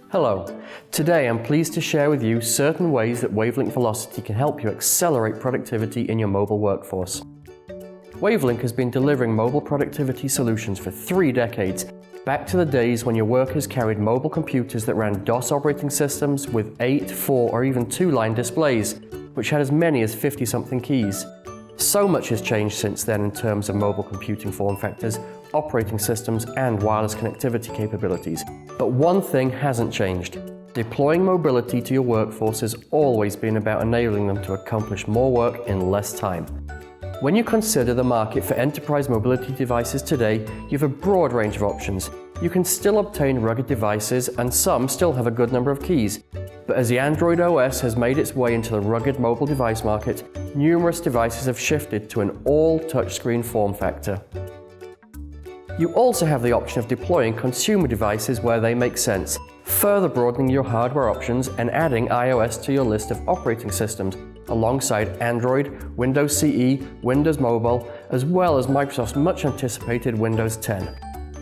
Hello. Today I'm pleased to share with you certain ways that Wavelink Velocity can help you accelerate productivity in your mobile workforce. Wavelink has been delivering mobile productivity solutions for 3 decades, back to the days when your workers carried mobile computers that ran DOS operating systems with 8, 4 or even 2-line displays, which had as many as 50-something keys. So much has changed since then in terms of mobile computing form factors, operating systems and wireless connectivity capabilities. But one thing hasn't changed. Deploying mobility to your workforce has always been about enabling them to accomplish more work in less time. When you consider the market for enterprise mobility devices today, you have a broad range of options. You can still obtain rugged devices, and some still have a good number of keys. But as the Android OS has made its way into the rugged mobile device market, numerous devices have shifted to an all-touchscreen form factor. You also have the option of deploying consumer devices where they make sense, further broadening your hardware options and adding iOS to your list of operating systems, alongside Android, Windows CE, Windows Mobile, as well as Microsoft's much anticipated Windows 10.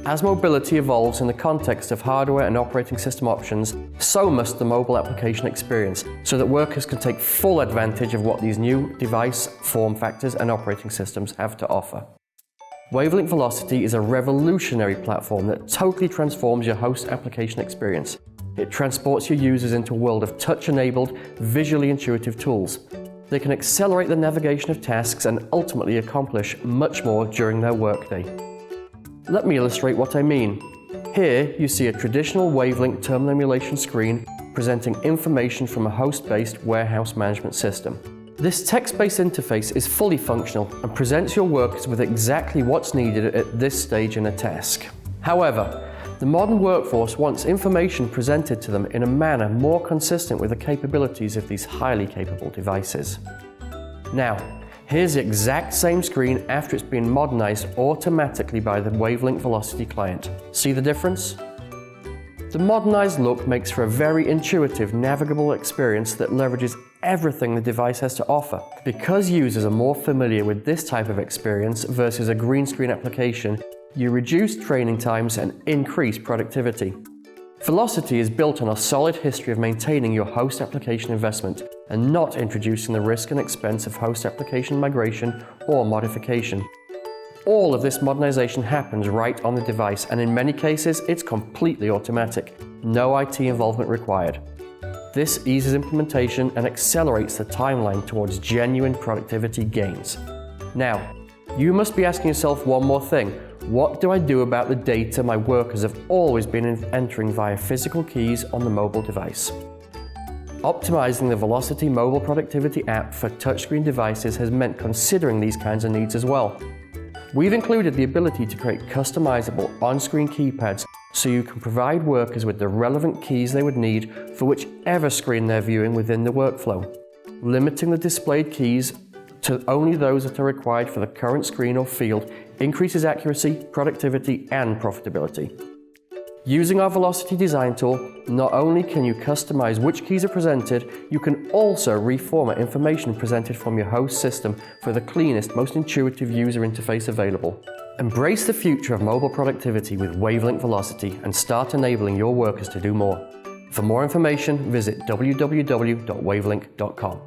As mobility evolves in the context of hardware and operating system options, so must the mobile application experience, so that workers can take full advantage of what these new device form factors and operating systems have to offer. Wavelink Velocity is a revolutionary platform that totally transforms your host application experience. It transports your users into a world of touch-enabled, visually intuitive tools. They can accelerate the navigation of tasks and ultimately accomplish much more during their workday. Let me illustrate what I mean. Here you see a traditional Wavelink terminal emulation screen presenting information from a host-based warehouse management system. This text-based interface is fully functional and presents your workers with exactly what's needed at this stage in a task. However, the modern workforce wants information presented to them in a manner more consistent with the capabilities of these highly capable devices. Now, here's the exact same screen after it's been modernized automatically by the Wavelink Velocity client. See the difference? The modernized look makes for a very intuitive, navigable experience that leverages everything the device has to offer. Because users are more familiar with this type of experience versus a green screen application, you reduce training times and increase productivity. Velocity is built on a solid history of maintaining your host application investment and not introducing the risk and expense of host application migration or modification. All of this modernization happens right on the device, and in many cases it's completely automatic. No IT involvement required. This eases implementation and accelerates the timeline towards genuine productivity gains. Now, you must be asking yourself one more thing. What do I do about the data my workers have always been entering via physical keys on the mobile device? Optimizing the Velocity mobile productivity app for touchscreen devices has meant considering these kinds of needs as well. We've included the ability to create customizable on-screen keypads so you can provide workers with the relevant keys they would need for whichever screen they're viewing within the workflow. Limiting the displayed keys to only those that are required for the current screen or field increases accuracy, productivity, and profitability. Using our Velocity design tool, not only can you customize which keys are presented, you can also reformat information presented from your host system for the cleanest, most intuitive user interface available. Embrace the future of mobile productivity with Wavelink Velocity and start enabling your workers to do more. For more information, visit www.wavelink.com.